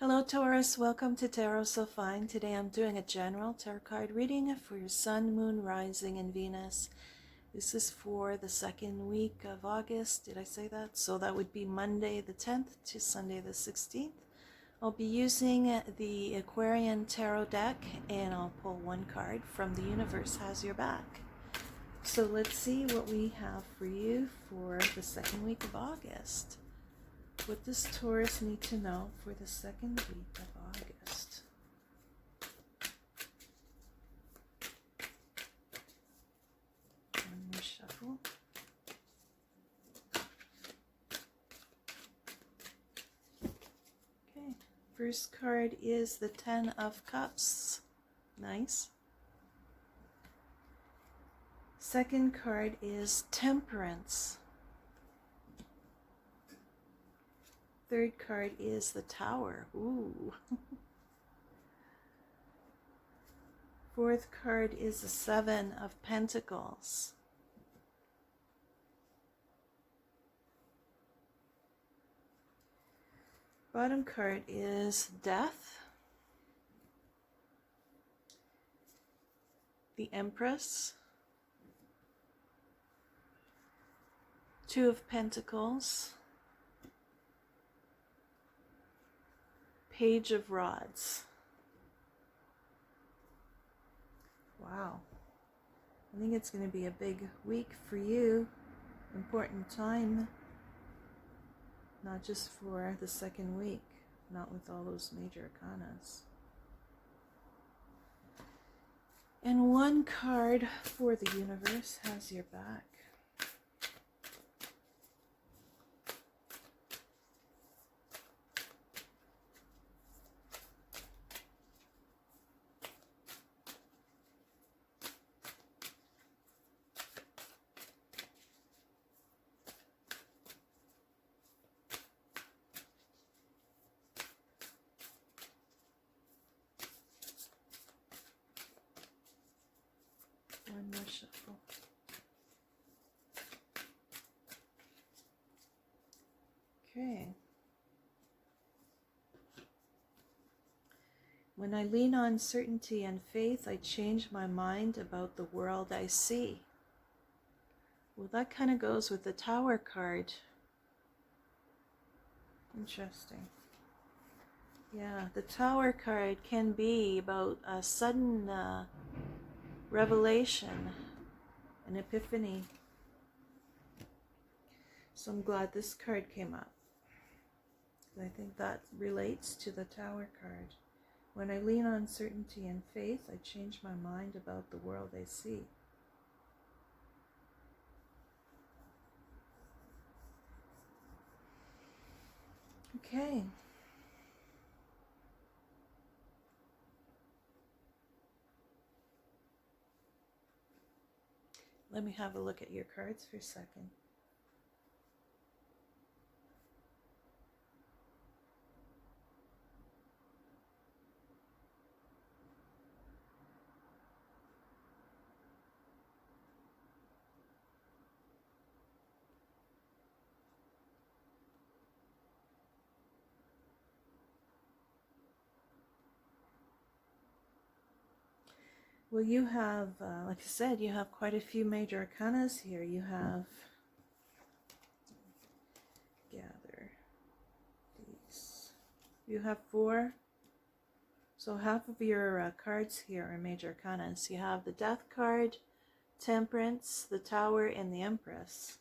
Hello Taurus, welcome to Tarot So Fine. Today I'm doing a general tarot card reading for your Sun, Moon, Rising, and Venus. This is for the second week of August. Did I say that? So that would be Monday the 10th to Sunday the 16th. I'll be using the Aquarian Tarot deck and I'll pull one card from The Universe Has Your Back. So let's see what we have for you for the second week of August. What does Taurus need to know for the second week of August? One more shuffle. Okay, first card is the Ten of Cups. Nice. Second card is Temperance. Third card is the Tower. Ooh. Fourth card is the Seven of Pentacles. Bottom card is Death. The Empress. Two of Pentacles. Page of Rods. Wow. I think it's going to be a big week for you. Important time. Not just for the second week. Not with all those major arcanas. And one card for The Universe Has Your Back. One more shuffle. Okay. When I lean on certainty and faith, I change my mind about the world I see. Well, that kind of goes with the Tower card. Interesting. Yeah, the Tower card can be about a sudden revelation, an epiphany. So I'm glad this card came up. I think that relates to the Tower card. When I lean on certainty and faith, I change my mind about the world I see. Okay. Let me have a look at your cards for a second. Well, you have, like I said, you have quite a few major arcanas here. You have, gather these. You have four. So half of your cards here are major arcanas. You have the Death card, Temperance, the Tower, and the Empress.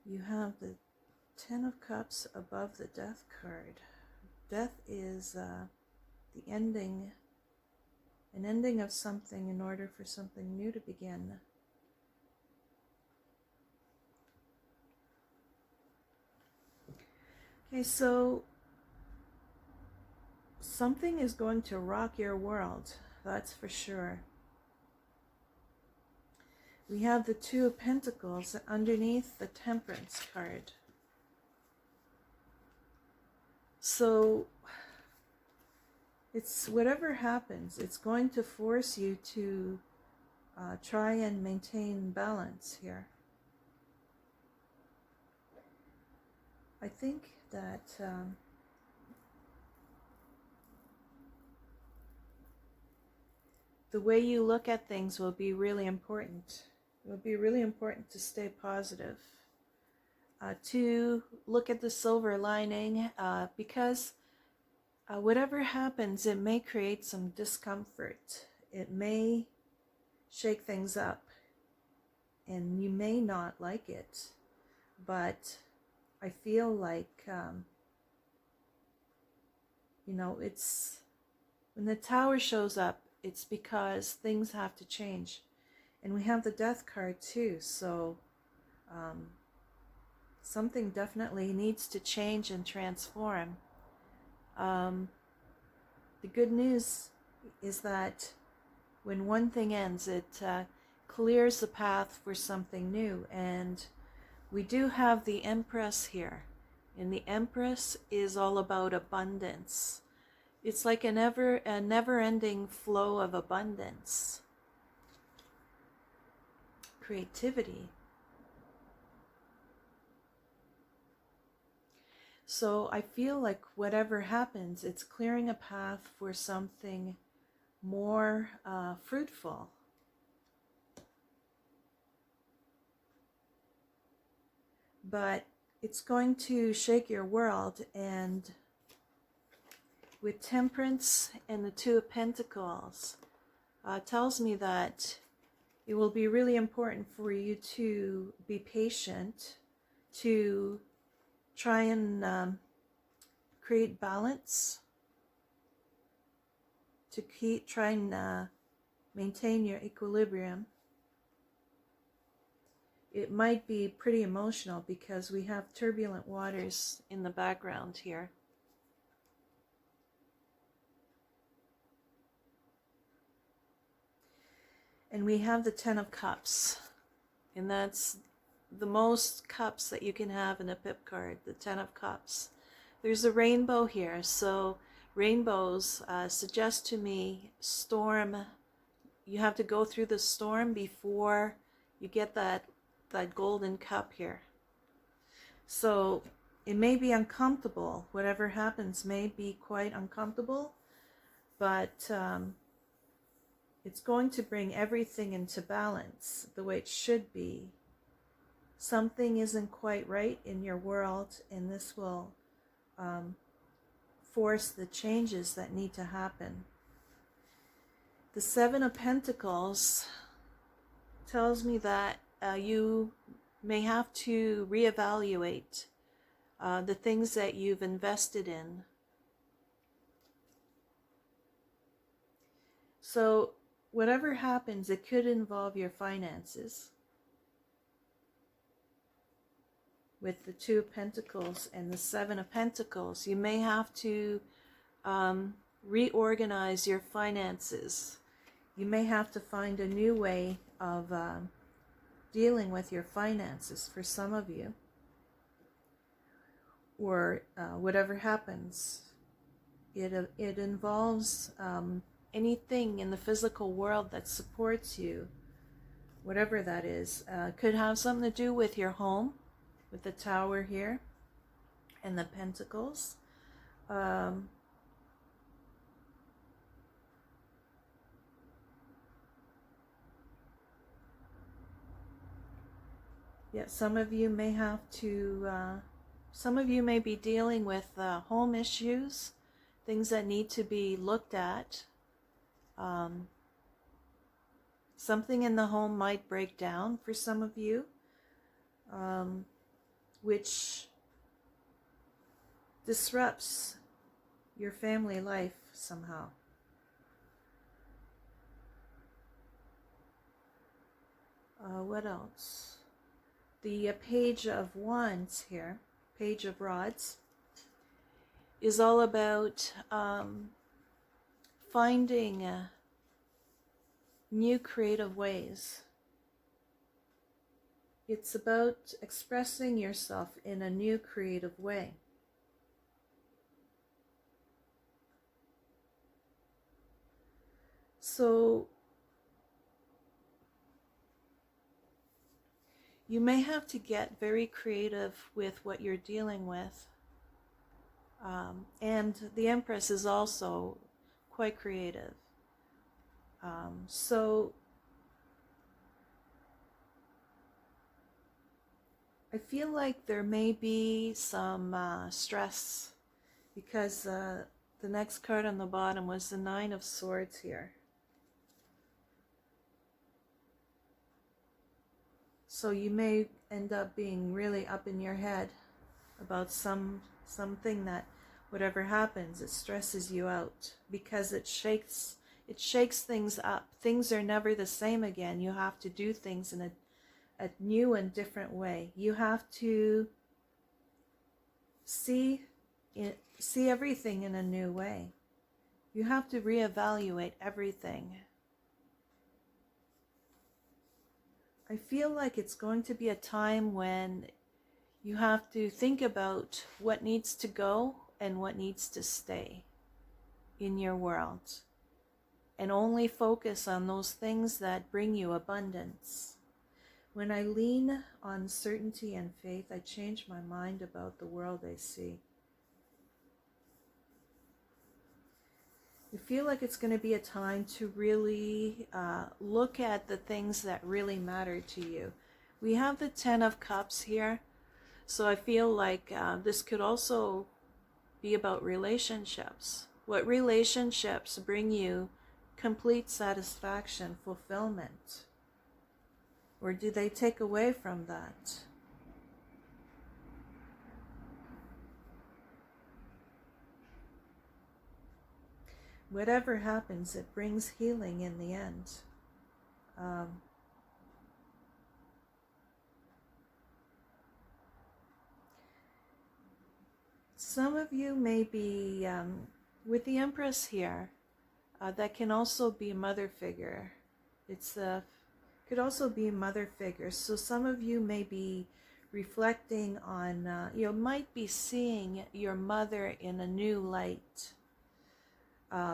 You have the Ten of Cups above the Death card. Death is the ending, an ending of something in order for something new to begin. Okay, so something is going to rock your world, that's for sure. We have the Two of Pentacles underneath the Temperance card. So it's whatever happens, it's going to force you to try and maintain balance here. I think that the way you look at things will be really important. It will be really important to stay positive, to look at the silver lining, because whatever happens, it may create some discomfort. It may shake things up, and you may not like it, but I feel like, it's when the Tower shows up, it's because things have to change. And we have the Death card too, so something definitely needs to change and transform. The good news is that when one thing ends, it clears the path for something new. And we do have the Empress here. And the Empress is all about abundance. It's like a never-ending flow of abundance. Creativity. So I feel like whatever happens, it's clearing a path for something more fruitful. But it's going to shake your world, and with Temperance and the Two of Pentacles, tells me that it will be really important for you to be patient, to try and create balance, to try and maintain your equilibrium. It might be pretty emotional because we have turbulent waters in the background here. And we have the Ten of Cups, and that's the most cups that you can have in a pip card, the Ten of Cups. There's a rainbow here, so rainbows suggest to me storm. You have to go through the storm before you get that golden cup here. So it may be uncomfortable. Whatever happens may be quite uncomfortable, but it's going to bring everything into balance the way it should be. Something isn't quite right in your world, and this will force the changes that need to happen. The Seven of Pentacles tells me that you may have to reevaluate the things that you've invested in. So whatever happens, it could involve your finances. With the Two of Pentacles and the Seven of Pentacles, you may have to reorganize your finances. You may have to find a new way of dealing with your finances for some of you. Or whatever happens, it involves anything in the physical world that supports you, whatever that is. Could have something to do with your home, with the Tower here, and the Pentacles. Yeah, some of you may have to, some of you may be dealing with home issues, things that need to be looked at. Something in the home might break down for some of you, which disrupts your family life somehow. What else? The Page of Wands here, Page of Rods, is all about finding new creative ways. It's about expressing yourself in a new creative way. So You may have to get very creative with what you're dealing with. And the Empress is also quite creative. So I feel like there may be some stress because the next card on the bottom was the Nine of Swords here. So you may end up being really up in your head about something that, whatever happens, it stresses you out because it shakes things up. Things are never the same again. You have to do things in a new and different way. You have to see everything in a new way. You have to reevaluate everything. I feel like it's going to be a time when you have to think about what needs to go and what needs to stay in your world, and only focus on those things that bring you abundance. When I lean on certainty and faith, I change my mind about the world I see. I feel like it's going to be a time to really look at the things that really matter to you. We have the Ten of Cups here, so I feel like this could also be about relationships. What relationships bring you complete satisfaction, fulfillment? Or do they take away from that? Whatever happens, it brings healing in the end. Some of you may be, with the Empress here, that can also be a mother figure. Could also be a mother figure. So some of you may be reflecting on, you might be seeing your mother in a new light.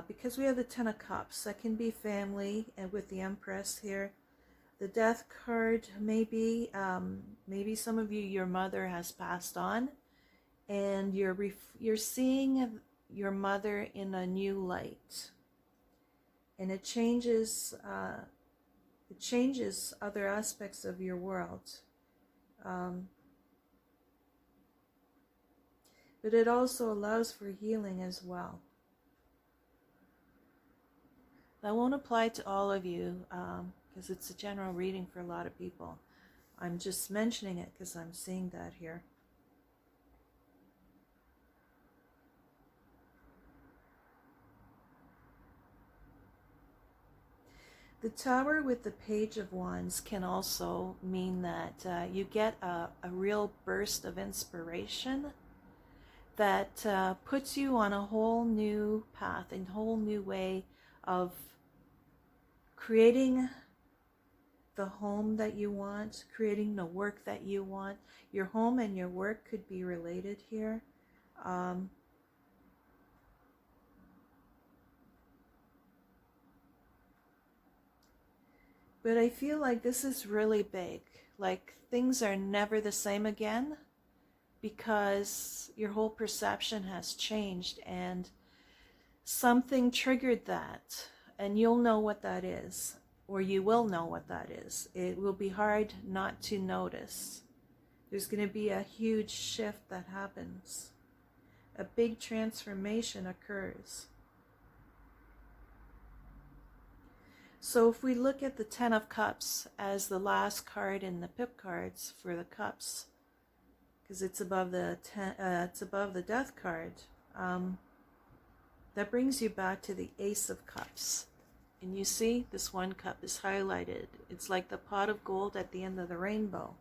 Because we have the Ten of Cups, that can be family, and with the Empress here, the Death card, maybe some of you, your mother has passed on, and you're seeing your mother in a new light, and it changes other aspects of your world, but it also allows for healing as well. That won't apply to all of you because it's a general reading for a lot of people. I'm just mentioning it because I'm seeing that here. The Tower with the Page of Wands can also mean that you get a real burst of inspiration that puts you on a whole new path, a whole new way of creating the home that you want, creating the work that you want. Your home and your work could be related here. But I feel like this is really big. Like things are never the same again because your whole perception has changed and something triggered that, and you'll know what that is, or you will know what that is. It will be hard not to notice. There's going to be a huge shift that happens. A big transformation occurs. So if we look at the Ten of Cups as the last card in the pip cards for the cups, because it's above the Death card, that brings you back to the Ace of Cups. And you see this one cup is highlighted. It's like the pot of gold at the end of the rainbow.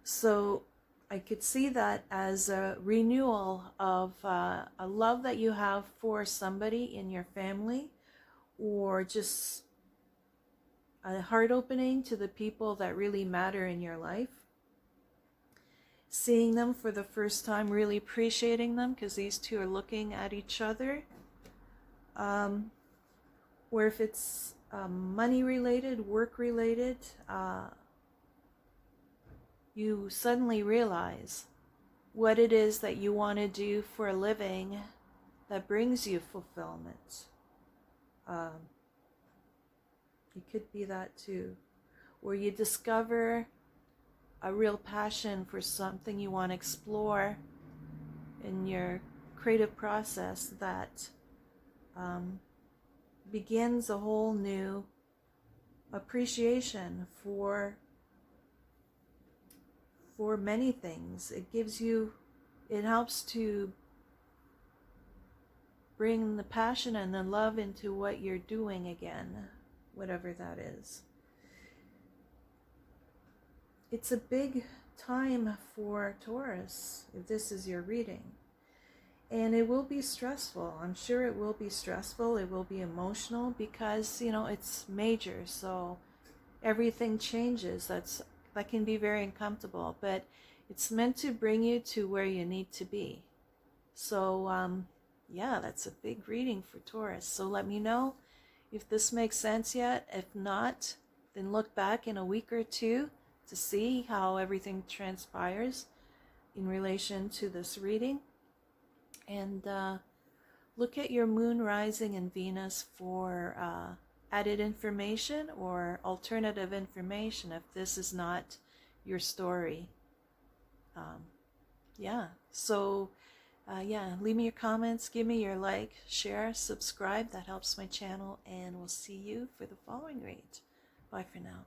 So I could see that as a renewal of a love that you have for somebody in your family, or just a heart opening to the people that really matter in your life. Seeing them for the first time, really appreciating them because these two are looking at each other. Or if it's money related, work related, you suddenly realize what it is that you want to do for a living that brings you fulfillment. It could be that too. Or you discover a real passion for something you want to explore in your creative process that begins a whole new appreciation for many things. It helps to bring the passion and the love into what you're doing again, whatever that is. It's a big time for Taurus, if this is your reading. And it will be stressful. I'm sure it will be stressful. It will be emotional because, it's major. So everything changes. That can be very uncomfortable. But it's meant to bring you to where you need to be. So, yeah, that's a big reading for Taurus. So let me know if this makes sense yet. If not, then look back in a week or two to see how everything transpires in relation to this reading. And look at your moon rising in Venus for added information or alternative information if this is not your story. So leave me your comments, give me your like, share, subscribe. That helps my channel, and we'll see you for the following read. Bye for now.